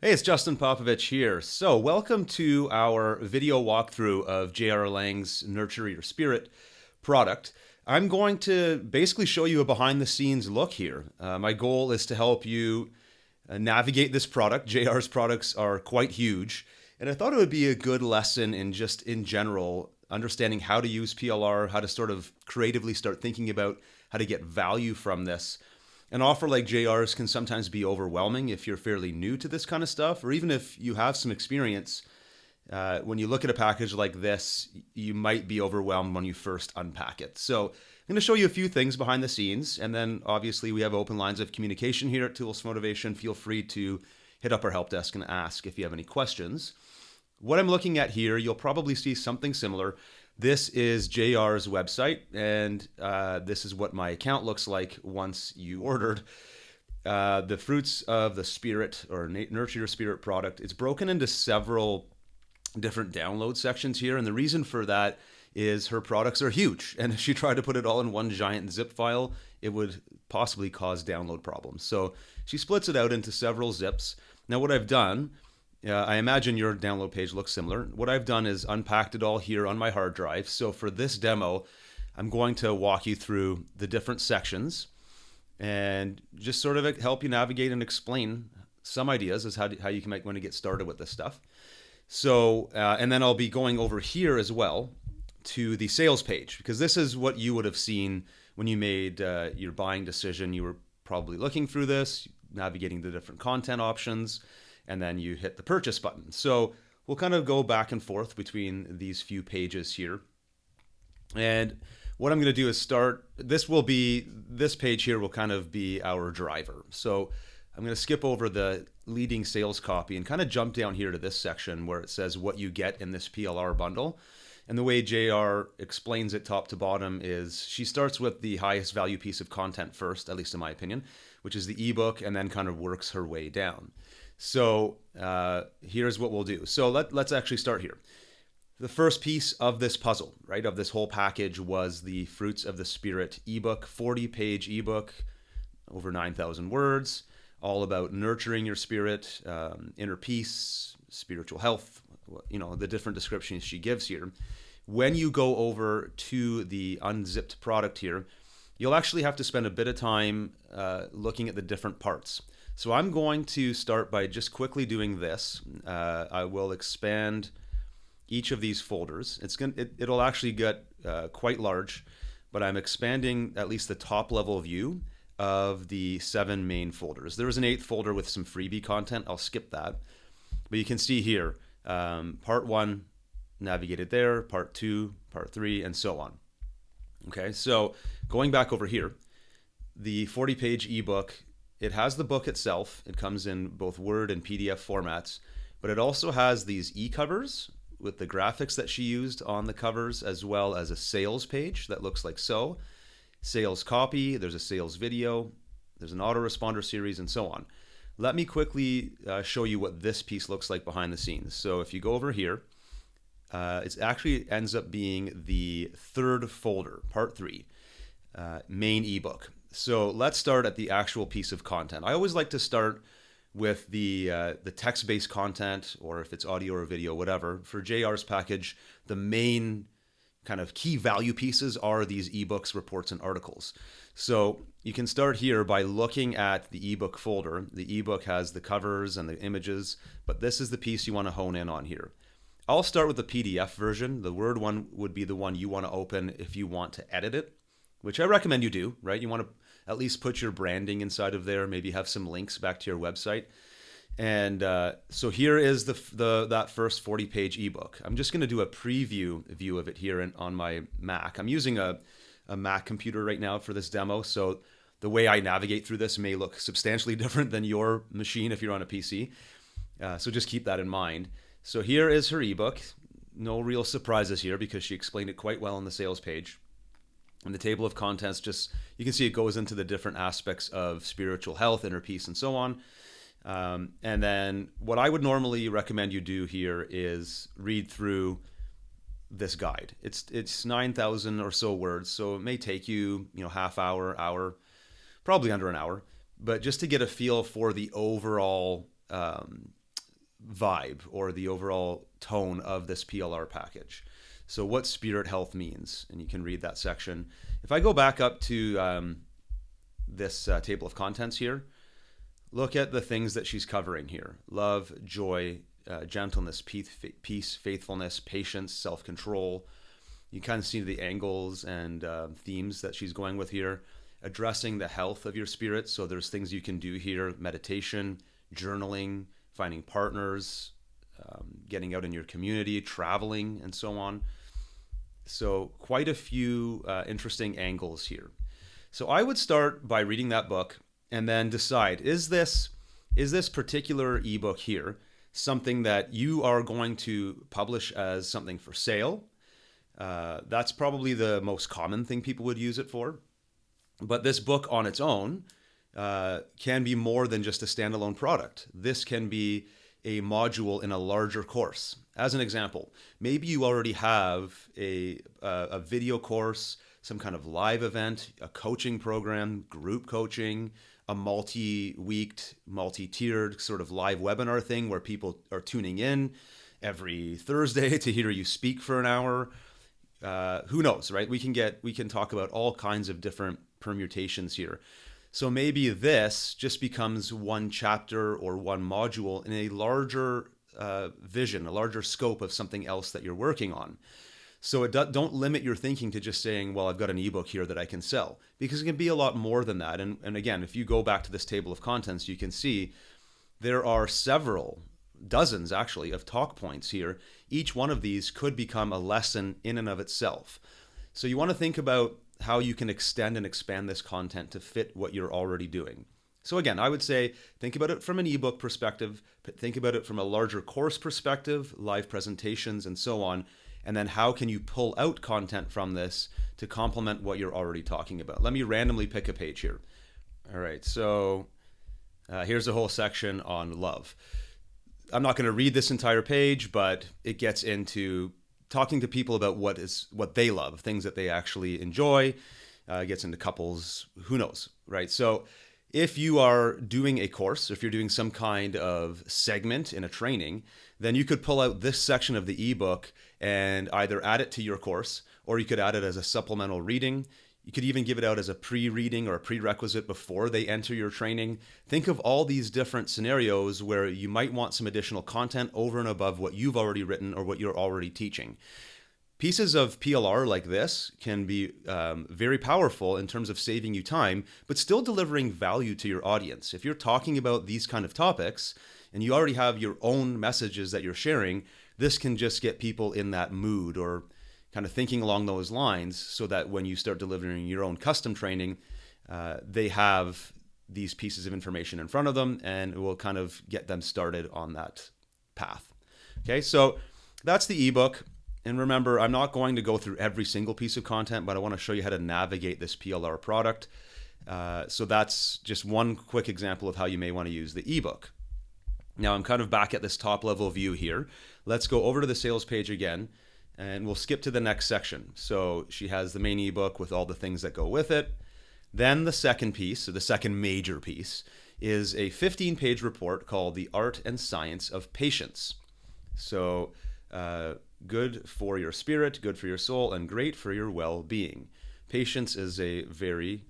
Hey, it's Justin Popovich here. So, welcome to our video walkthrough of J.R. Lang's Nurture Your Spirit product. I'm going to basically show you a behind the scenes look here. My goal is to help you navigate this product. JR's products are quite huge, and I thought it would be a good lesson in just in general understanding how to use PLR, how to sort of creatively start thinking about how to get value from this. An offer like JR's can sometimes be overwhelming if you're fairly new to this kind of stuff, or even if you have some experience. When you look at a package like this, you might be overwhelmed when you first unpack it. So I'm going to show you a few things behind the scenes, and then obviously we have open lines of communication here at Tools for Motivation. Feel free to hit up our help desk and ask if you have any questions. What I'm looking at here, you'll probably see something similar. This is JR's website, and this is what my account looks like once you ordered. The Fruits of the Spirit, or Nurture Your Spirit product, it's broken into several different download sections here, and the reason for that is her products are huge, and if she tried to put it all in one giant zip file, it would possibly cause download problems. So she splits it out into several zips. Now what I've done, I imagine your download page looks similar. What I've done is unpacked it all here on my hard drive. So for this demo, I'm going to walk you through the different sections and just sort of help you navigate and explain some ideas as how you might want to get started with this stuff. So, and then I'll be going over here as well to the sales page, because this is what you would have seen when you made your buying decision. You were probably looking through this, navigating the different content options, and then you hit the purchase button. So we'll kind of go back and forth between these few pages here. And what I'm going to do is start, this page here will kind of be our driver. So I'm going to skip over the leading sales copy and kind of jump down here to this section where it says what you get in this PLR bundle. And the way JR explains it top to bottom is she starts with the highest value piece of content first, at least in my opinion, which is the ebook, and then kind of works her way down. So here's what we'll do. So let's actually start here. The first piece of this puzzle, right, of this whole package was the Fruits of the Spirit ebook, 40-page ebook, over 9,000 words, all about nurturing your spirit, inner peace, spiritual health, the different descriptions she gives here. When you go over to the unzipped product here, you'll actually have to spend a bit of time looking at the different parts. So I'm going to start by just quickly doing this. I will expand each of these folders. It'll actually get quite large, but I'm expanding at least the top level view of the 7 main folders. There was an 8th folder with some freebie content. I'll skip that. But you can see here, part 1 navigated there, part 2, part 3, and so on. Okay, so going back over here, the 40-page ebook, it has the book itself. It comes in both Word and PDF formats, but it also has these e-covers with the graphics that she used on the covers, as well as a sales page that looks like so. Sales copy, there's a sales video, there's an autoresponder series, and so on. Let me quickly show you what this piece looks like behind the scenes. So if you go over here, it actually ends up being the 3rd folder, part 3, main ebook. So let's start at the actual piece of content. I always like to start with the text-based content, or if it's audio or video, whatever. For JR's package, the main kind of key value pieces are these ebooks, reports, and articles. So you can start here by looking at the ebook folder. The ebook has the covers and the images, but this is the piece you want to hone in on here. I'll start with the PDF version. The Word one would be the one you want to open if you want to edit it, which I recommend you do, right? You want to at least put your branding inside of there, maybe have some links back to your website. And so here is that first 40-page ebook. I'm just going to do a preview view of it here on my Mac. I'm using a Mac computer right now for this demo, so the way I navigate through this may look substantially different than your machine if you're on a PC. So just keep that in mind. So here is her ebook. No real surprises here because she explained it quite well on the sales page. And the table of contents, just you can see it goes into the different aspects of spiritual health, inner peace, and so on. And then what I would normally recommend you do here is read through this guide. It's 9,000 or so words, so it may take you half hour, probably under an hour, but just to get a feel for the overall vibe or the overall tone of this PLR package. So what spirit health means, and you can read that section. If I go back up to this table of contents here, look at the things that she's covering here: love, joy, gentleness, peace, faithfulness, patience, self-control. You kind of see the angles and themes that she's going with here. Addressing the health of your spirit. So there's things you can do here: meditation, journaling, finding partners, getting out in your community, traveling, and so on. So quite a few interesting angles here. So I would start by reading that book and then decide, is this particular ebook here something that you are going to publish as something for sale? That's probably the most common thing people would use it for. But this book on its own can be more than just a standalone product. This can be a module in a larger course. As an example, maybe you already have a video course, some kind of live event, a coaching program, group coaching, a multi-weeked, multi-tiered sort of live webinar thing where people are tuning in every Thursday to hear you speak for an hour. Who knows, right? We can talk about all kinds of different permutations here. So maybe this just becomes one chapter or one module in a larger vision, a larger scope of something else that you're working on. So don't limit your thinking to just saying, well, I've got an ebook here that I can sell, because it can be a lot more than that. And again, if you go back to this table of contents, you can see there are several, dozens actually, of talk points here. Each one of these could become a lesson in and of itself. So you want to think about how you can extend and expand this content to fit what you're already doing. So again, I would say, think about it from an ebook perspective, think about it from a larger course perspective, live presentations and so on, and then how can you pull out content from this to complement what you're already talking about. Let me randomly pick a page here. All right, so here's a whole section on love. I'm not going to read this entire page, but it gets into talking to people about what they love, things that they actually enjoy, gets into couples, who knows, right? So if you are doing a course, if you're doing some kind of segment in a training, then you could pull out this section of the ebook and either add it to your course, or you could add it as a supplemental reading. You could even give it out as a pre-reading or a prerequisite before they enter your training. Think of all these different scenarios where you might want some additional content over and above what you've already written or what you're already teaching. Pieces of PLR like this can be very powerful in terms of saving you time, but still delivering value to your audience. If you're talking about these kind of topics and you already have your own messages that you're sharing, this can just get people in that mood or kind of thinking along those lines, so that when you start delivering your own custom training, they have these pieces of information in front of them, and it will kind of get them started on that path. Okay, so that's the ebook. And remember, I'm not going to go through every single piece of content, but I want to show you how to navigate this PLR product. So that's just one quick example of how you may want to use the ebook. Now I'm kind of back at this top level view here. Let's go over to the sales page again, and we'll skip to the next section. So she has the main ebook with all the things that go with it. Then the second piece, so the second major piece, is a 15-page report called The Art and Science of Patience. So good for your spirit, good for your soul, and great for your well-being. Patience is a very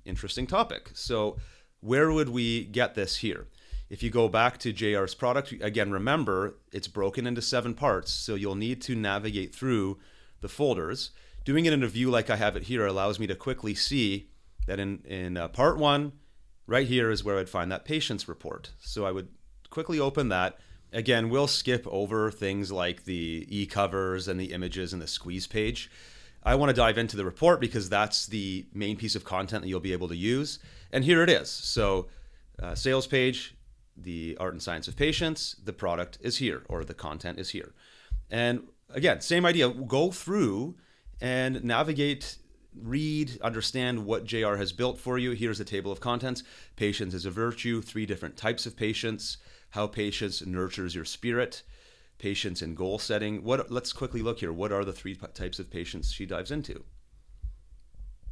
interesting topic. So where would we get this here? If you go back to JR's product, again, remember, it's broken into 7 parts, so you'll need to navigate through the folders. Doing it in a view like I have it here allows me to quickly see that in part 1, right here is where I'd find that patience report. So I would quickly open that. Again, we'll skip over things like the e-covers and the images and the squeeze page. I want to dive into the report because that's the main piece of content that you'll be able to use. And here it is. So sales page, the art and science of patience, the product is here, or the content is here. And again, same idea, go through and navigate, read, understand what JR has built for you. Here's the table of contents. Patience is a virtue, 3 different types of patience, how patience nurtures your spirit, patience in goal setting. Let's quickly look here. What are the 3 types of patience she dives into?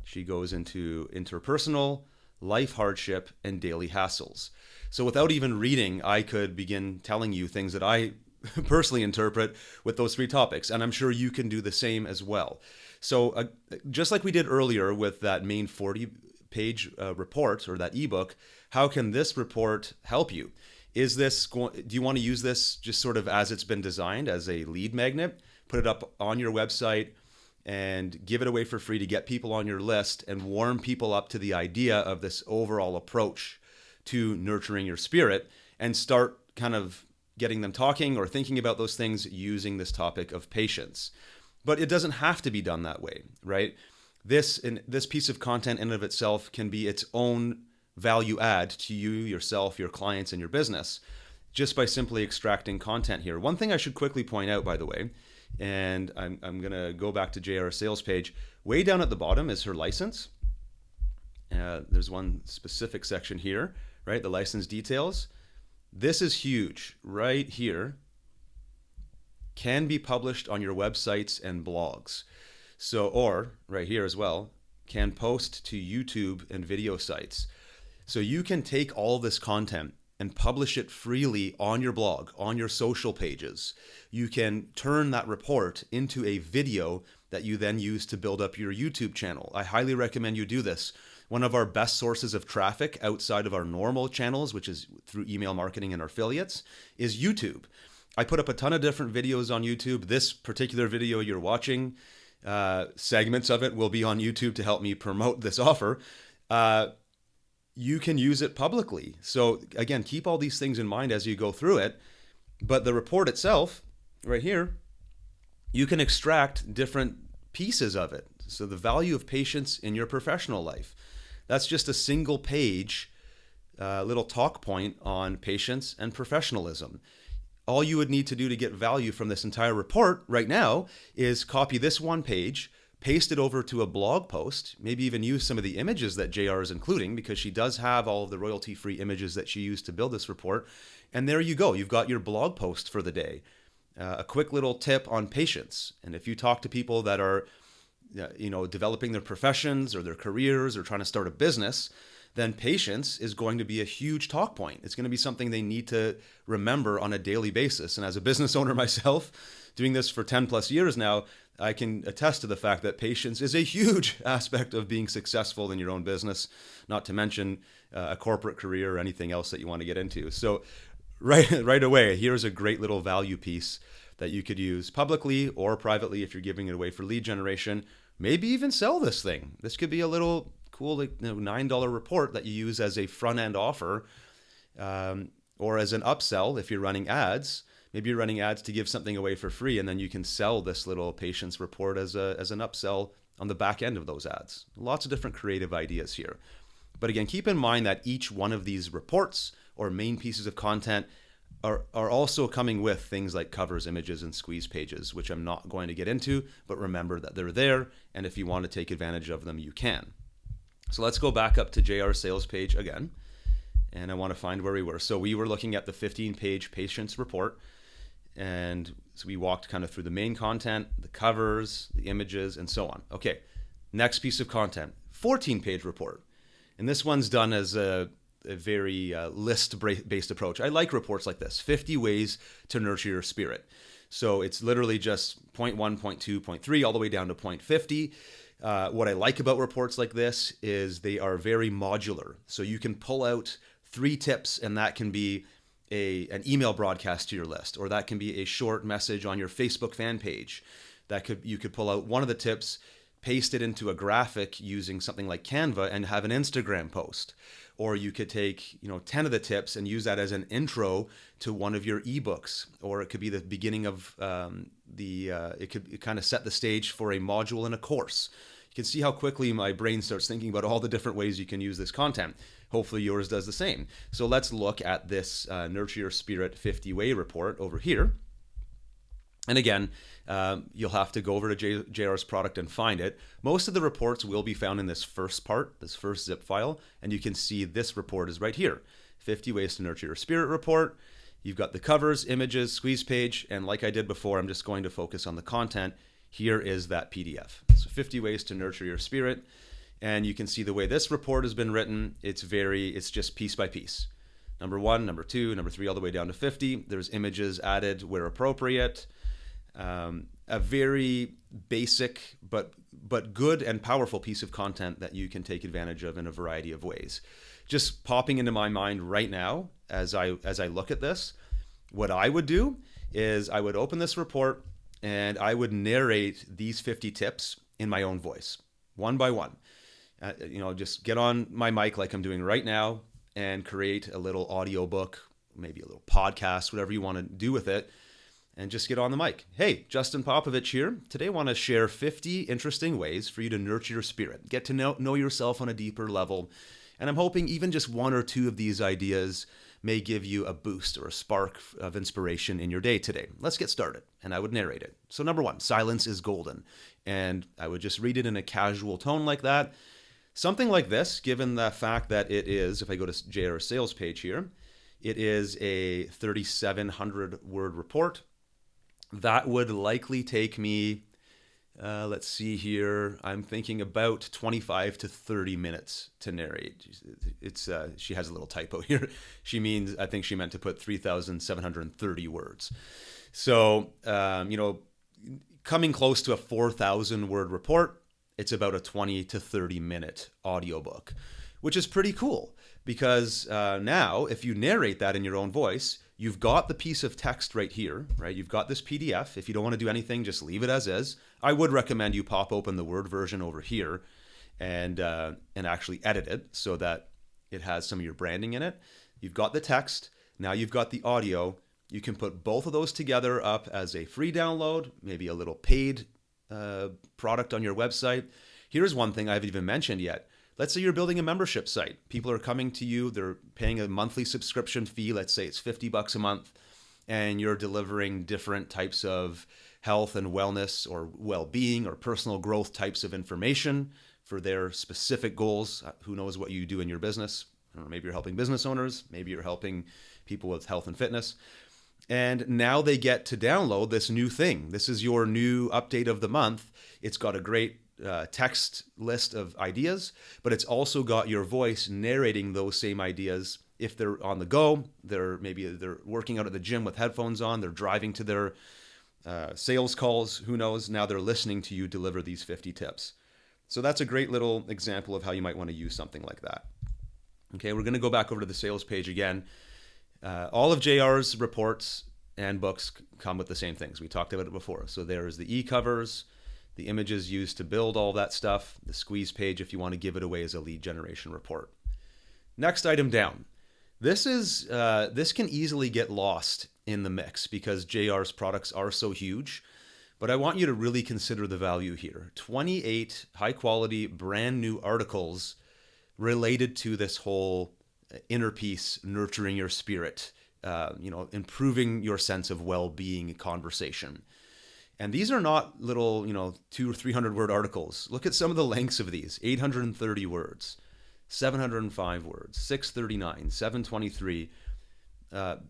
She goes into interpersonal, life hardship, and daily hassles. So without even reading, I could begin telling you things that I personally interpret with those 3 topics, and I'm sure you can do the same as well. So just like we did earlier with that main 40-page report or that ebook, how can this report help you? Do you want to use this just sort of as it's been designed, as a lead magnet, put it up on your website and give it away for free to get people on your list and warm people up to the idea of this overall approach to nurturing your spirit, and start kind of getting them talking or thinking about those things using this topic of patience? But it doesn't have to be done that way, right? This piece of content in and of itself can be its own value add to you, yourself, your clients, and your business, just by simply extracting content here. One thing I should quickly point out, by the way, and I'm going to go back to JR's sales page. Way down at the bottom is her license. There's one specific section here, right? The license details. This is huge right here. Can be published on your websites and blogs. So, or right here as well, can post to YouTube and video sites. So you can take all this content and publish it freely on your blog, on your social pages. You can turn that report into a video that you then use to build up your YouTube channel. I highly recommend you do this. One of our best sources of traffic outside of our normal channels, which is through email marketing and our affiliates, is YouTube. I put up a ton of different videos on YouTube. This particular video you're watching, segments of it will be on YouTube to help me promote this offer. You can use it publicly. So again, keep all these things in mind as you go through it. But the report itself, right here, you can extract different pieces of it. So the value of patience in your professional life. That's just a single page, little talk point on patience and professionalism. All you would need to do to get value from this entire report right now is copy this one page, paste it over to a blog post, maybe even use some of the images that JR is including, because she does have all of the royalty-free images that she used to build this report. And there you go. You've got your blog post for the day. A quick little tip on patience. And if you talk to people that are, developing their professions or their careers or trying to start a business, then patience is going to be a huge talk point. It's going to be something they need to remember on a daily basis. And as a business owner myself, doing this for 10 plus years now, I can attest to the fact that patience is a huge aspect of being successful in your own business, not to mention a corporate career or anything else that you want to get into. So right away, here's a great little value piece that you could use publicly or privately if you're giving it away for lead generation. Maybe even sell this thing. This could be a little cool $9 report that you use as a front-end offer, or as an upsell if you're running ads. Maybe you're running ads to give something away for free, and then you can sell this little patience report as an upsell on the back end of those ads. Lots of different creative ideas here. But again, keep in mind that each one of these reports or main pieces of content are also coming with things like covers, images, and squeeze pages, which I'm not going to get into, but remember that they're there, and if you want to take advantage of them, you can. So let's go back up to JR sales page again, and I want to find where we were. So we were looking at the 15-page patience report, and so we walked kind of through the main content, the covers, the images, and so on. Okay, next piece of content, 14-page report. And this one's done as a very list-based approach. I like reports like this, 50 ways to nurture your spirit. So it's literally just point 1, point 2, point 3, all the way down to point 50. What I like about reports like this is they are very modular. So you can pull out 3 tips, and that can be an email broadcast to your list, or that can be a short message on your Facebook fan page. You could pull out one of the tips, paste it into a graphic using something like Canva, and have an Instagram post. Or you could take 10 of the tips and use that as an intro to one of your ebooks, or it could be the beginning of it could kind of set the stage for a module in a course. You can see how quickly my brain starts thinking about all the different ways you can use this content. Hopefully yours does the same. So let's look at this Nurture Your Spirit 50-way report over here. And again, you'll have to go over to JR's product and find it. Most of the reports will be found in this first part, this first zip file, and you can see this report is right here. 50 Ways to Nurture Your Spirit report. You've got the covers, images, squeeze page, and like I did before, I'm just going to focus on the content. Here is that PDF. So 50 Ways to Nurture Your Spirit. And you can see the way this report has been written. It's just piece by piece. Number 1, number 2, number 3, all the way down to 50. There's images added where appropriate. A very basic but good and powerful piece of content that you can take advantage of in a variety of ways. Just popping into my mind right now as I look at this, what I would do is I would open this report and I would narrate these 50 tips in my own voice, one by one. Just get on my mic like I'm doing right now and create a little audiobook, maybe a little podcast, whatever you want to do with it, and just get on the mic. Hey, Justin Popovich here. Today I want to share 50 interesting ways for you to nurture your spirit, get to know yourself on a deeper level. And I'm hoping even just 1 or 2 of these ideas may give you a boost or a spark of inspiration in your day today. Let's get started. And I would narrate it. So number 1, silence is golden. And I would just read it in a casual tone like that. Something like this, given the fact that it is, if I go to JR's sales page here, it is a 3,700 word report. That would likely take me, let's see here, I'm thinking about 25 to 30 minutes to narrate. She has a little typo here. I think she meant to put 3,730 words. So, coming close to a 4,000 word report, it's about a 20 to 30 minute audiobook, which is pretty cool because now if you narrate that in your own voice, you've got the piece of text right here, right? You've got this PDF. If you don't want to do anything, just leave it as is. I would recommend you pop open the Word version over here and actually edit it so that it has some of your branding in it. You've got the text. Now you've got the audio. You can put both of those together up as a free download, maybe a little paid product on your website. Here's one thing I haven't even mentioned yet. Let's say you're building a membership site. People are coming to you. They're paying a monthly subscription fee. Let's say it's $50 a month, and you're delivering different types of health and wellness or well-being or personal growth types of information for their specific goals. Who knows what you do in your business? I don't know, maybe you're helping business owners. Maybe you're helping people with health and fitness. And now they get to download this new thing. This is your new update of the month. It's got a great text list of ideas, but it's also got your voice narrating those same ideas. If they're on the go, they're working out at the gym with headphones on, they're driving to their sales calls, who knows, now they're listening to you deliver these 50 tips. So that's a great little example of how you might want to use something like that. Okay, we're going to go back over to the sales page again. All of JR's reports and books come with the same things. We talked about it before. So there's the e-covers, the images used to build all that stuff, the squeeze page if you want to give it away as a lead generation report. Next item down. This can easily get lost in the mix because JR's products are so huge, but I want you to really consider the value here. 28 high quality brand new articles related to this whole inner peace, nurturing your spirit, improving your sense of well-being conversation. And these are not little, 200 or 300 word articles. Look at some of the lengths of these: 830 words, 705 words, 639, 723.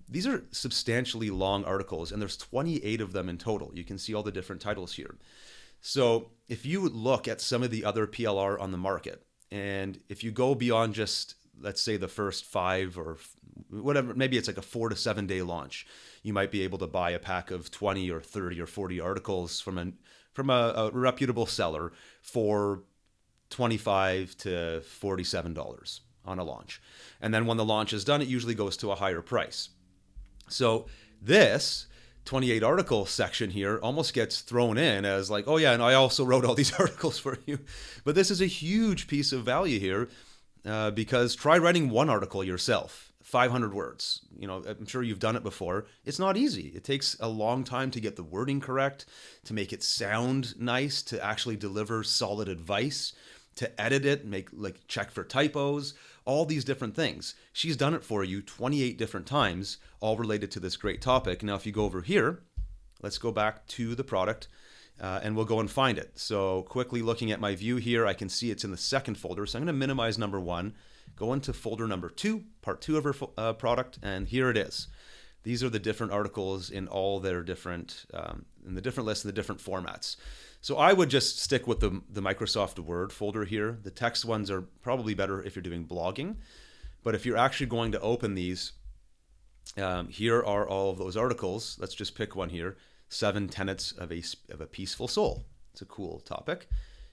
These are substantially long articles, and there's 28 of them in total. You can see all the different titles here. So if you look at some of the other PLR on the market, and if you go beyond just, let's say, the first 5 or whatever, maybe it's like a 4 to 7 day launch, you might be able to buy a pack of 20 or 30 or 40 articles from a reputable seller for $25 to $47 on a launch. And then when the launch is done, it usually goes to a higher price. So this 28 article section here almost gets thrown in as like, oh yeah, and I also wrote all these articles for you. But this is a huge piece of value here because try writing one article yourself. 500 words. I'm sure you've done it before. It's not easy. It takes a long time to get the wording correct, to make it sound nice, to actually deliver solid advice, to edit it, check for typos, all these different things. She's done it for you 28 different times, all related to this great topic. Now, if you go over here, let's go back to the product and we'll go and find it. So quickly looking at my view here, I can see it's in the second folder. So I'm going to minimize number 1. Go into folder number 2, part 2 of her product, and here it is. These are the different articles in all their different, in the different lists and the different formats. So I would just stick with the Microsoft Word folder here. The text ones are probably better if you're doing blogging. But if you're actually going to open these, here are all of those articles. Let's just pick one here. 7 Tenets of a Peaceful Soul. It's a cool topic.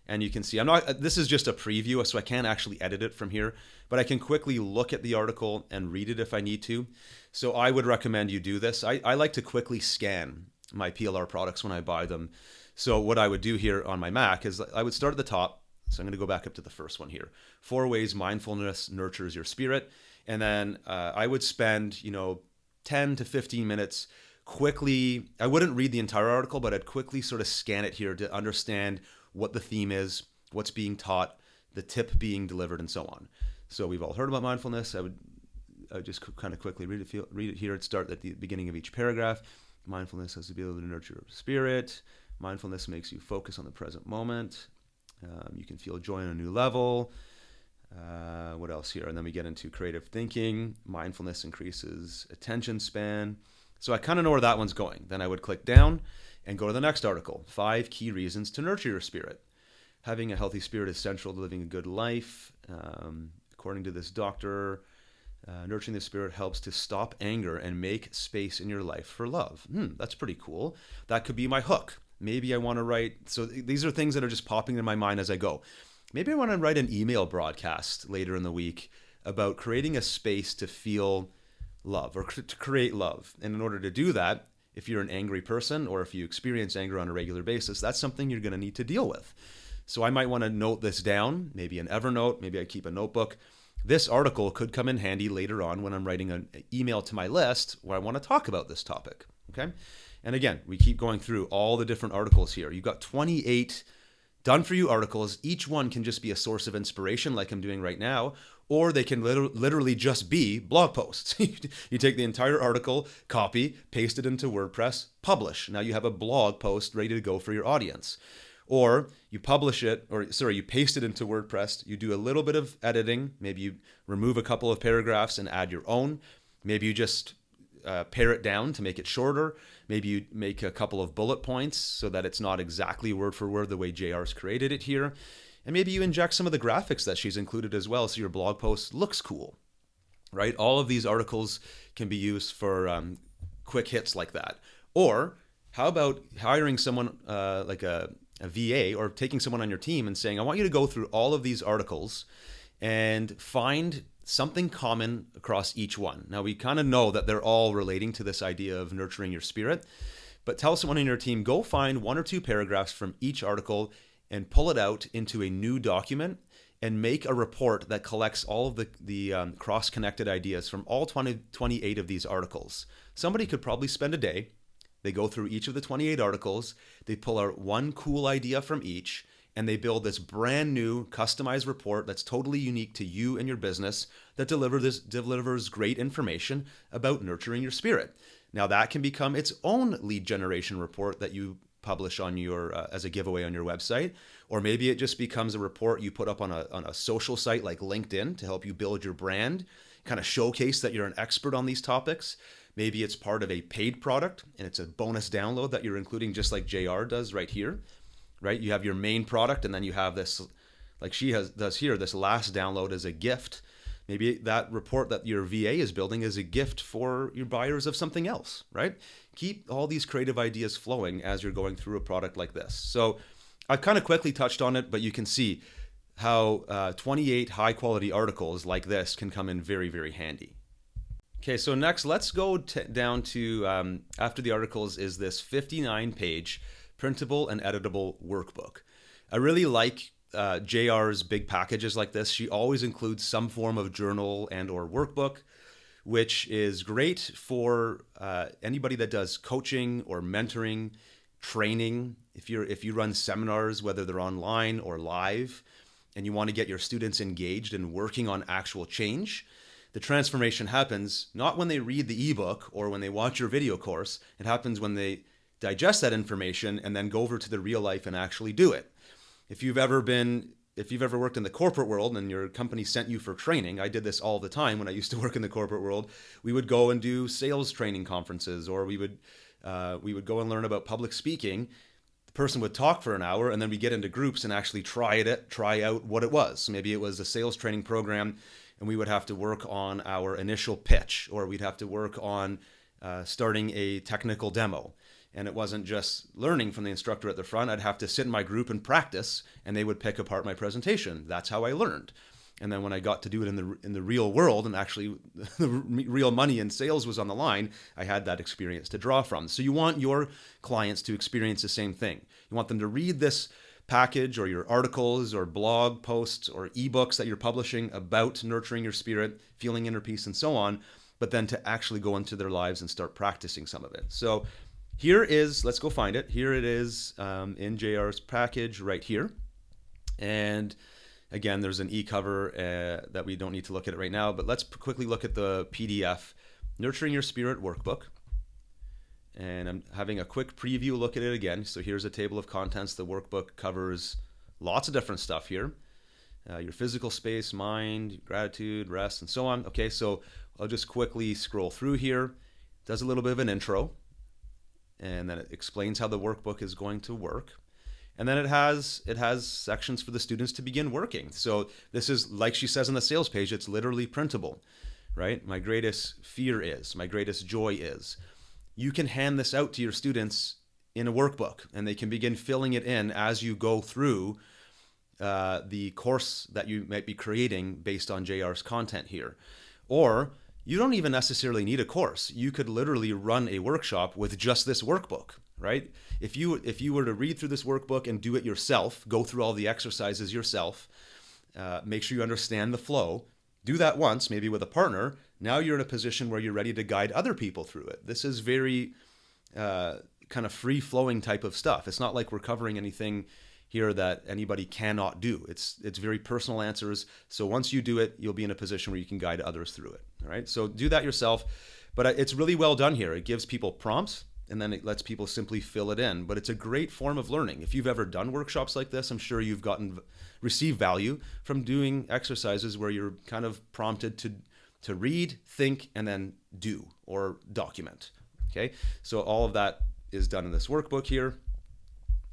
And you can see, this is just a preview, so I can't actually edit it from here, but I can quickly look at the article and read it if I need to. So I would recommend you do this. I like to quickly scan my PLR products when I buy them. So what I would do here on my Mac is I would start at the top. So I'm going to go back up to the first one here. 4 ways mindfulness nurtures your spirit. And then I would spend, 10 to 15 minutes quickly. I wouldn't read the entire article, but I'd quickly sort of scan it here to understand what the theme is, what's being taught, the tip being delivered, and so on. So we've all heard about mindfulness. I would just kind of quickly read it here. It'd start at the beginning of each paragraph. Mindfulness has the ability to nurture your spirit. Mindfulness makes you focus on the present moment. You can feel joy on a new level. What else here? And then we get into creative thinking. Mindfulness increases attention span. So I kind of know where that one's going. Then I would click down and go to the next article. 5 key reasons to nurture your spirit. Having a healthy spirit is central to living a good life. According to this doctor, nurturing the spirit helps to stop anger and make space in your life for love. That's pretty cool. That could be my hook. Maybe I want to write, so these are things that are just popping in my mind as I go. Maybe I want to write an email broadcast later in the week about creating a space to feel love or to create love. And in order to do that, if you're an angry person or if you experience anger on a regular basis, that's something you're going to need to deal with. So I might want to note this down, maybe an Evernote, maybe I keep a notebook. This article could come in handy later on when I'm writing an email to my list where I want to talk about this topic, okay? And again, we keep going through all the different articles here. You've got 28 done for you articles. Each one can just be a source of inspiration like I'm doing right now, or they can literally just be blog posts. You take the entire article, copy, paste it into WordPress, publish. Now you have a blog post ready to go for your audience. Or you paste it into WordPress, you do a little bit of editing, maybe you remove a couple of paragraphs and add your own. Maybe you just pare it down to make it shorter. Maybe you make a couple of bullet points so that it's not exactly word for word the way JR's created it here. And maybe you inject some of the graphics that she's included as well so your blog post looks cool, right? All of these articles can be used for quick hits like that. Or how about hiring someone like a VA or taking someone on your team and saying, I want you to go through all of these articles and find something common across each one. Now, we kind of know that they're all relating to this idea of nurturing your spirit, but tell someone in your team, go find 1 or 2 paragraphs from each article and pull it out into a new document and make a report that collects all of the cross-connected ideas from all 28 of these articles. Somebody could probably spend a day. They go through each of the 28 articles, they pull out one cool idea from each, and they build this brand new customized report that's totally unique to you and your business that delivers great information about nurturing your spirit. Now that can become its own lead generation report that you publish on your as a giveaway on your website, or maybe it just becomes a report you put up on a social site like LinkedIn to help you build your brand, kind of showcase that you're an expert on these topics. Maybe it's part of a paid product and it's a bonus download that you're including, just like JR does right here. Right? You have your main product and then you have this, like does here, this last download as a gift. Maybe that report that your VA is building is a gift for your buyers of something else, right? Keep all these creative ideas flowing as you're going through a product like this. So I've kind of quickly touched on it, but you can see how 28 high quality articles like this can come in very, very handy. Okay, so next let's go down to, after the articles is this 59-page printable and editable workbook. I really like JR's big packages like this. She always includes some form of journal and or workbook, which is great for anybody that does coaching or mentoring, training. If you run seminars, whether they're online or live, and you want to get your students engaged and working on actual change, the transformation happens not when they read the ebook or when they watch your video course. It happens when they digest that information and then go over to the real life and actually do it. If you've ever been if you've ever worked in the corporate world and your company sent you for training, I did this all the time when I used to work in the corporate world. We would go and do sales training conferences, or we would go and learn about public speaking. The person would talk for an hour, and then we get into groups and actually try out what it was. So maybe it was a sales training program, and we would have to work on our initial pitch, or we'd have to work on starting a technical demo. And it wasn't just learning from the instructor at the front. I'd have to sit in my group and practice, and they would pick apart my presentation. That's how I learned. And then when I got to do it in the real world, and actually the real money in sales was on the line, I had that experience to draw from. So you want your clients to experience the same thing. You want them to read this package, or your articles or blog posts or ebooks that you're publishing about nurturing your spirit, feeling inner peace, and so on, but then to actually go into their lives and start practicing some of it. So here is, let's go find it. Here it is in JR's package right here. And again, there's an e-cover that we don't need to look at it right now, but let's quickly look at the PDF, Nurturing Your Spirit Workbook. And I'm having a quick preview look at it again. So here's a table of contents. The workbook covers lots of different stuff here. Your physical space, mind, gratitude, rest, and so on. Okay, so I'll just quickly scroll through here. It does a little bit of an intro, and then it explains how the workbook is going to work. And then it has sections for the students to begin working. So this is, like she says on the sales page, it's literally printable, right? My greatest fear is, my greatest joy is. You can hand this out to your students in a workbook, and they can begin filling it in as you go through the course that you might be creating based on JR's content here. Or you don't even necessarily need a course. You could literally run a workshop with just this workbook, right? If you were to read through this workbook and do it yourself, go through all the exercises yourself, make sure you understand the flow, do that once, maybe with a partner. Now you're in a position where you're ready to guide other people through it. This is very kind of free-flowing type of stuff. It's not like we're covering anything here that anybody cannot do. It's very personal answers. So once you do it, you'll be in a position where you can guide others through it. All right. So do that yourself. But it's really well done here. It gives people prompts, and then it lets people simply fill it in. But it's a great form of learning. If you've ever done workshops like this, I'm sure you've received value from doing exercises where you're kind of prompted to read, think, and then do or document. Okay. So all of that is done in this workbook here.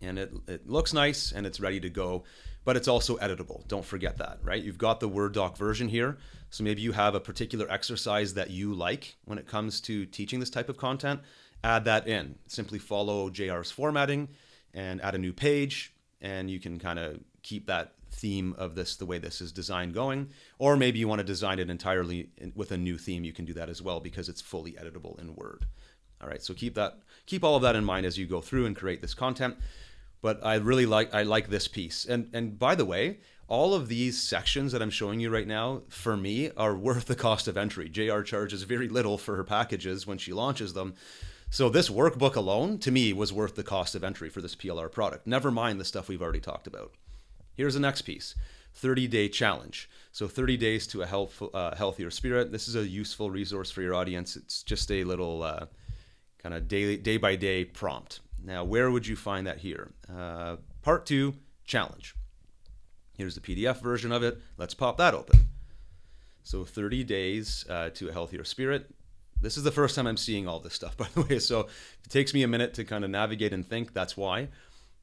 And it looks nice and it's ready to go, but it's also editable. Don't forget that, right? You've got the Word doc version here. So maybe you have a particular exercise that you like when it comes to teaching this type of content. Add that in. Simply follow JR's formatting and add a new page, and you can kind of keep that theme of this, the way this is designed, going. Or maybe you want to design it entirely with a new theme. You can do that as well because it's fully editable in Word. All right, so keep all of that in mind as you go through and create this content. But I like this piece. And by the way, all of these sections that I'm showing you right now, for me, are worth the cost of entry. JR charges very little for her packages when she launches them. So this workbook alone, to me, was worth the cost of entry for this PLR product. Never mind the stuff we've already talked about. Here's the next piece, 30-day challenge. So 30 days to a healthier spirit. This is a useful resource for your audience. It's just a little kind of day-by-day prompt. Now, where would you find that here? Part 2, challenge. Here's the PDF version of it. Let's pop that open. So 30 days to a healthier spirit. This is the first time I'm seeing all this stuff, by the way. So it takes me a minute to kind of navigate and think. That's why.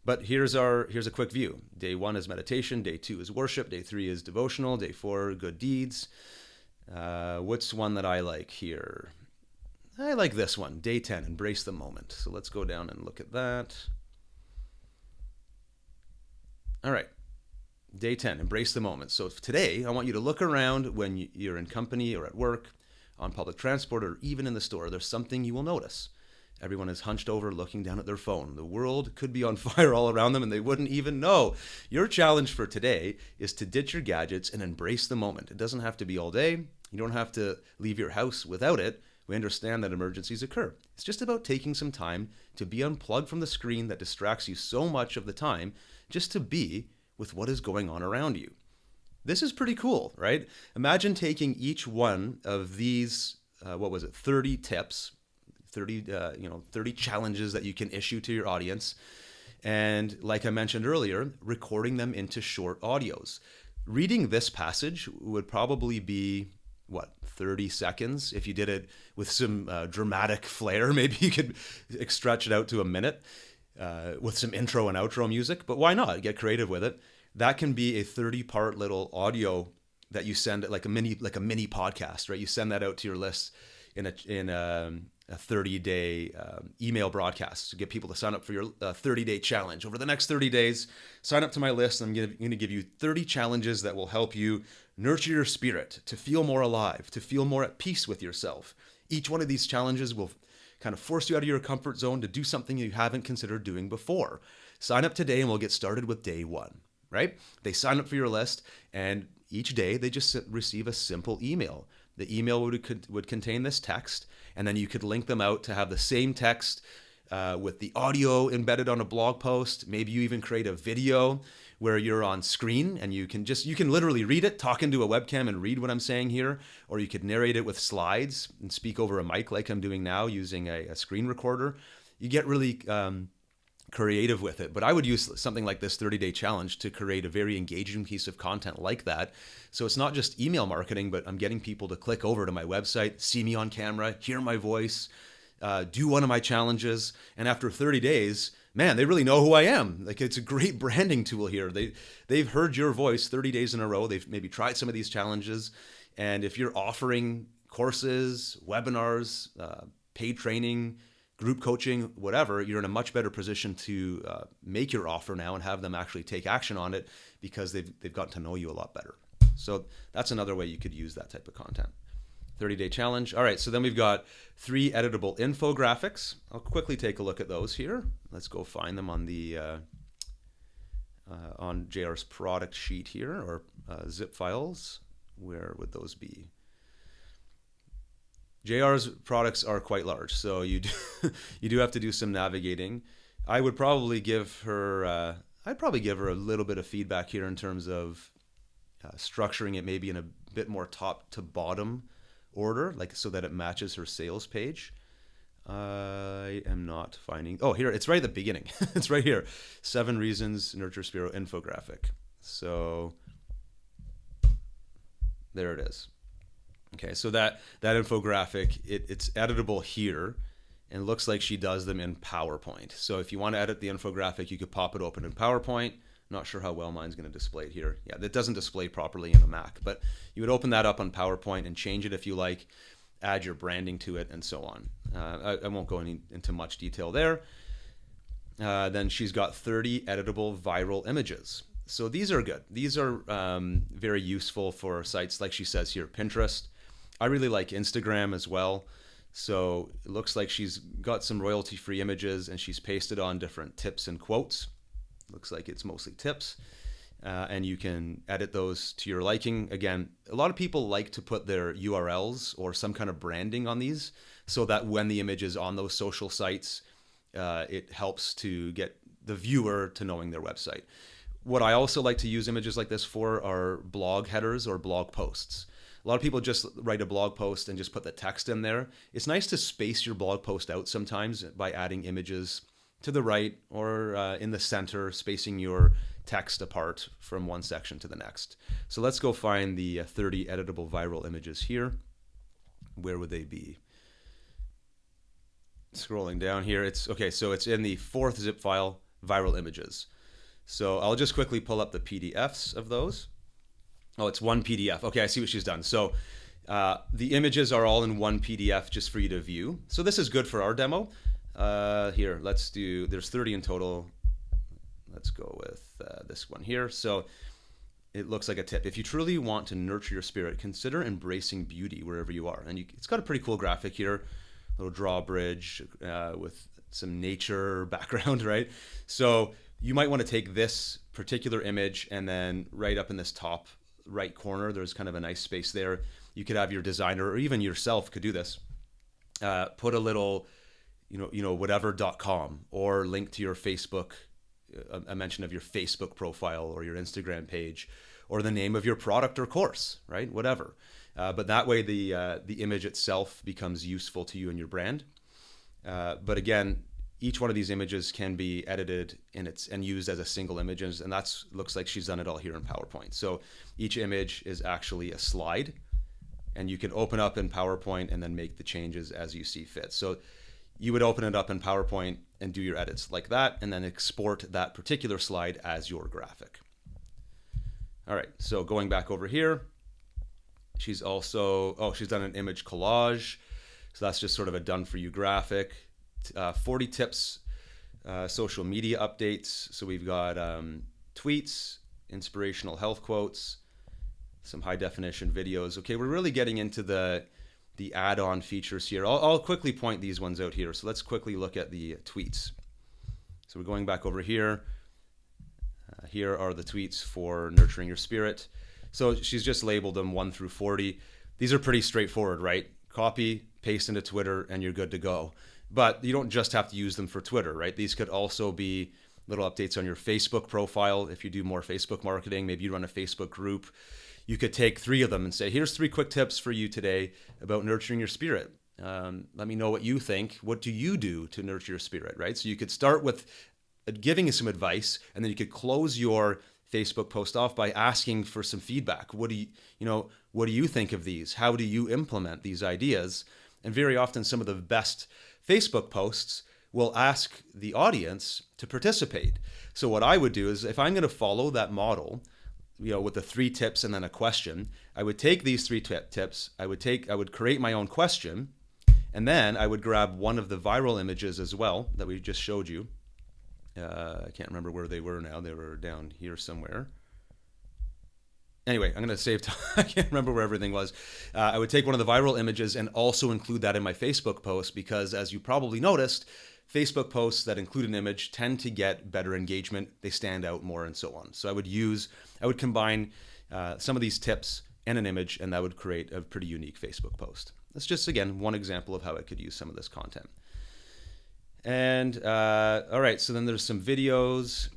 But here's a quick view. Day 1 is meditation. Day 2 is worship. Day 3 is devotional. Day 4, good deeds. What's one that I like here? I like this one, day 10, embrace the moment. So let's go down and look at that. All right, day 10, embrace the moment. So today, I want you to look around when you're in company or at work, on public transport, or even in the store. There's something you will notice. Everyone is hunched over looking down at their phone. The world could be on fire all around them and they wouldn't even know. Your challenge for today is to ditch your gadgets and embrace the moment. It doesn't have to be all day. You don't have to leave your house without it. We understand that emergencies occur. It's just about taking some time to be unplugged from the screen that distracts you so much of the time, just to be with what is going on around you. This is pretty cool, right? Imagine taking each one of these, 30 tips, 30 challenges that you can issue to your audience, And like I mentioned earlier, recording them into short audios. Reading this passage would probably be, what, 30 seconds? If you did it with some dramatic flair, maybe you could stretch it out to a minute with some intro and outro music. But why not? Get creative with it. That can be a 30-part little audio that you send, like a mini podcast, right? You send that out to your list in a 30-day email broadcast to get people to sign up for your 30-day challenge. Over the next 30 days, sign up to my list. I'm going to give you 30 challenges that will help you nurture your spirit, to feel more alive, to feel more at peace with yourself. Each one of these challenges will kind of force you out of your comfort zone to do something you haven't considered doing before. Sign up today and we'll get started with day one, right? They sign up for your list, and each day they just receive a simple email. The email would contain this text, and then you could link them out to have the same text with the audio embedded on a blog post. Maybe you even create a video where you're on screen and you can literally read it, talk into a webcam and read what I'm saying here, or you could narrate it with slides and speak over a mic like I'm doing now using a screen recorder. You get really creative with it. But I would use something like this 30-day challenge to create a very engaging piece of content like that. So it's not just email marketing, but I'm getting people to click over to my website, see me on camera, hear my voice, do one of my challenges. And after 30 days, man, they really know who I am. Like, it's a great branding tool here. They've heard your voice 30 days in a row. They've maybe tried some of these challenges. And if you're offering courses, webinars, paid training, group coaching, whatever, you're in a much better position to make your offer now and have them actually take action on it because they've gotten to know you a lot better. So that's another way you could use that type of content. 30-day challenge. All right, so then we've got 3 editable infographics. I'll quickly take a look at those here. Let's go find them on the on JR's product sheet here, or zip files. Where would those be? JR's products are quite large, so you do have to do some navigating. I would probably give her I'd probably give her a little bit of feedback here in terms of structuring it maybe in a bit more top to bottom order, like so that it matches her sales page. I am not finding. Oh, here, it's right at the beginning. It's right here. 7 Reasons Nurture Spirit infographic. So there it is. Okay, so that infographic, it's editable here, and it looks like she does them in PowerPoint. So if you want to edit the infographic, you could pop it open in PowerPoint. Not sure how well mine's going to display it here. Yeah, it doesn't display properly in a Mac, but you would open that up on PowerPoint and change it if you like, add your branding to it, and so on. I won't go into much detail there. Then she's got 30 editable viral images. So these are good. These are very useful for sites like she says here, Pinterest. I really like Instagram as well. So it looks like she's got some royalty-free images and she's pasted on different tips and quotes. Looks like it's mostly tips. And you can edit those to your liking. Again, a lot of people like to put their URLs or some kind of branding on these so that when the image is on those social sites, it helps to get the viewer to knowing their website. What I also like to use images like this for are blog headers or blog posts. A lot of people just write a blog post and just put the text in there. It's nice to space your blog post out sometimes by adding images to the right or in the center, spacing your text apart from one section to the next. So let's go find the 30 editable viral images here. Where would they be? Scrolling down here, it's okay. So it's in the 4th zip file, viral images. So I'll just quickly pull up the PDFs of those. Oh, it's one PDF. Okay, I see what she's done. So the images are all in one PDF just for you to view. So this is good for our demo. Here, let's do, there's 30 in total. Let's go with this one here. So it looks like a tip. If you truly want to nurture your spirit, consider embracing beauty wherever you are. And it's got a pretty cool graphic here, a little drawbridge with some nature background, right? So you might want to take this particular image and then right up in this top right corner, there's kind of a nice space there. You could have your designer or even yourself could do this. Put a little, whatever.com or link to your Facebook, a mention of your Facebook profile or your Instagram page or the name of your product or course, right? Whatever. But that way the image itself becomes useful to you and your brand. But again, each one of these images can be edited and used as a single image, and that's looks like she's done it all here in PowerPoint. So each image is actually a slide, and you can open up in PowerPoint and then make the changes as you see fit. So you would open it up in PowerPoint and do your edits like that, and then export that particular slide as your graphic. All right, so going back over here, she's also, she's done an image collage. So that's just sort of a done for you graphic. 40 tips, social media updates. So we've got tweets, inspirational health quotes, some high definition videos. Okay, we're really getting into the add-on features here. I'll quickly point these ones out here. So let's quickly look at the tweets. So we're going back over here. Here are the tweets for Nurturing Your Spirit. So she's just labeled them 1 through 40. These are pretty straightforward, right? Copy, paste into Twitter, and you're good to go. But you don't just have to use them for Twitter, right? These could also be little updates on your Facebook profile. If you do more Facebook marketing, maybe you run a Facebook group, you could take 3 of them and say, here's 3 quick tips for you today about nurturing your spirit. Let me know what you think. What do you do to nurture your spirit, right? So you could start with giving us some advice, and then you could close your Facebook post off by asking for some feedback. What do you think of these? How do you implement these ideas? And very often some of the best Facebook posts will ask the audience to participate. So what I would do is, if I'm going to follow that model, with the 3 tips and then a question, I would take these 3 tips, I would create my own question, and then I would grab one of the viral images as well that we just showed you. I can't remember where they were now. They were down here somewhere. Anyway, I'm going to save time. I can't remember where everything was. I would take one of the viral images and also include that in my Facebook post, because as you probably noticed, Facebook posts that include an image tend to get better engagement. They stand out more and so on. So I would combine some of these tips and an image, and that would create a pretty unique Facebook post. That's just, again, one example of how I could use some of this content. And all right, so then there's some videos,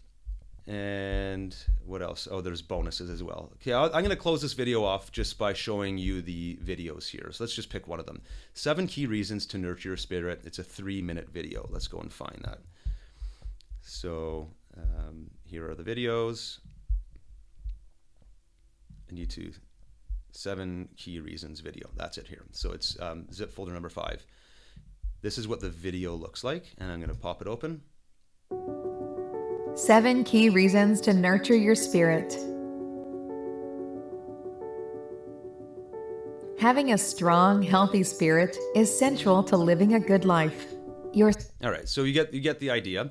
and what else? Oh, there's bonuses as well. Okay, I'm going to close this video off just by showing you the videos here. So let's just pick one of them. 7 key reasons to nurture your spirit. It's a 3-minute video. Let's go and find that. So here are the videos. I need to 7 key reasons video. That's it here. So it's zip folder number 5. This is what the video looks like, and I'm going to pop it open. 7 key reasons to nurture your spirit. Having a strong, healthy spirit is central to living a good life. All right, so you get the idea.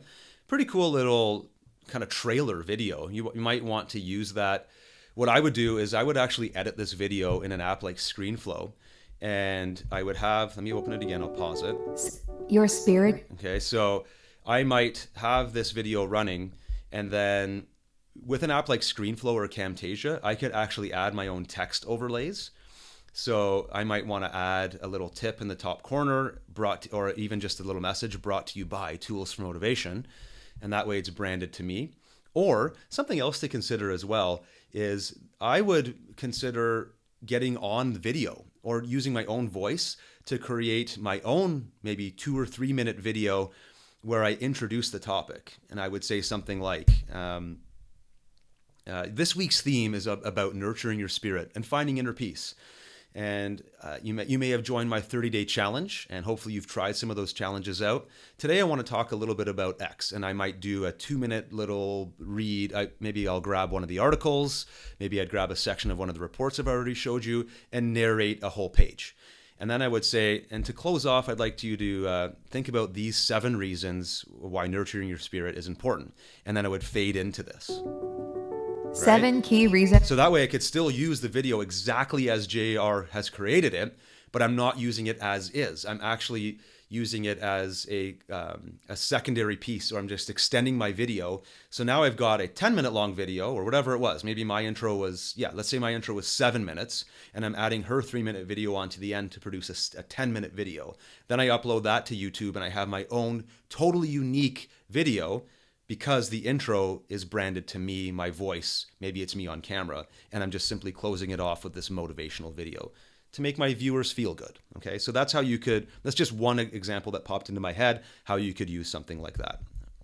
Pretty cool little kind of trailer video. You might want to use that. What I would do is I would actually edit this video in an app like ScreenFlow. And I would have, let me open it again, I'll pause it. Your spirit. Okay, so I might have this video running, and then with an app like ScreenFlow or Camtasia, I could actually add my own text overlays. So I might want to add a little tip in the top corner, or even just a little message brought to you by Tools for Motivation. And that way it's branded to me. Or something else to consider as well is I would consider getting on video or using my own voice to create my own maybe 2 or 3 minute video where I introduce the topic. And I would say something like, this week's theme is about nurturing your spirit and finding inner peace. And you may have joined my 30-day challenge, and hopefully you've tried some of those challenges out. Today I want to talk a little bit about X, and I might do a 2-minute little read. Maybe I'll grab one of the articles, maybe I'd grab a section of one of the reports I've already showed you and narrate a whole page. And then I would say, and to close off, I'd like you to think about these 7 reasons why nurturing your spirit is important. And then I would fade into this. 7 key reasons. So that way I could still use the video exactly as JR has created it, but I'm not using it as is. I'm actually using it as a secondary piece, or I'm just extending my video. So now I've got a 10-minute long video or whatever it was. Maybe my intro was, let's say my intro was 7 minutes, and I'm adding her 3-minute video onto the end to produce a 10-minute video. Then I upload that to YouTube, and I have my own totally unique video, because the intro is branded to me, my voice, maybe it's me on camera, and I'm just simply closing it off with this motivational video. to make my viewers feel good. Okay, so that's how you could, that's just one example that popped into my head, how you could use something like that.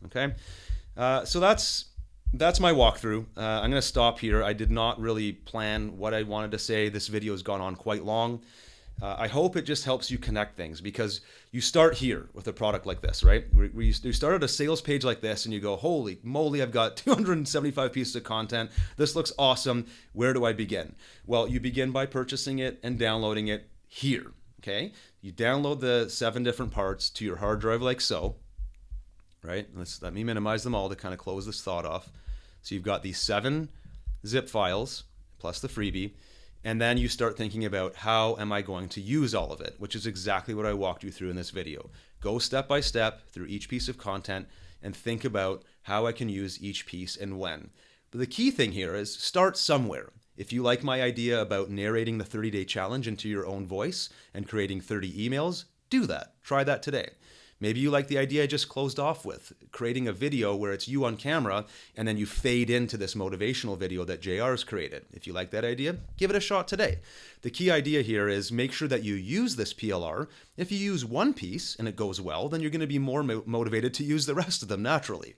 Okay, so that's my walkthrough. I'm going to stop here. I did not really plan what I wanted to say. This video has gone on quite long. I hope it just helps you connect things, because you start here with a product like this, right? You started a sales page like this and you go, holy moly, I've got 275 pieces of content. This looks awesome. Where do I begin? Well, you begin by purchasing it and downloading it here, okay? You download the 7 different parts to your hard drive like so, right? Let me minimize them all to kind of close this thought off. So you've got these 7 zip files plus the freebie. And then you start thinking about, how am I going to use all of it, which is exactly what I walked you through in this video. Go step by step through each piece of content and think about how I can use each piece and when. But the key thing here is start somewhere. If you like my idea about narrating the 30-day challenge into your own voice and creating 30 emails, do that. Try that today. Maybe you like the idea I just closed off with, creating a video where it's you on camera and then you fade into this motivational video that JR's created. If you like that idea, give it a shot today. The key idea here is make sure that you use this PLR. If you use one piece and it goes well, then you're going to be more motivated to use the rest of them naturally.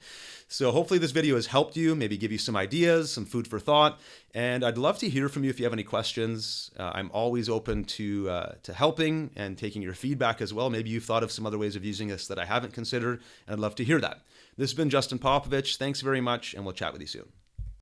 So hopefully this video has helped you, maybe give you some ideas, some food for thought. And I'd love to hear from you if you have any questions. I'm always open to helping and taking your feedback as well. Maybe you've thought of some other ways of using this that I haven't considered, and I'd love to hear that. This has been Justin Popovich. Thanks very much, and we'll chat with you soon.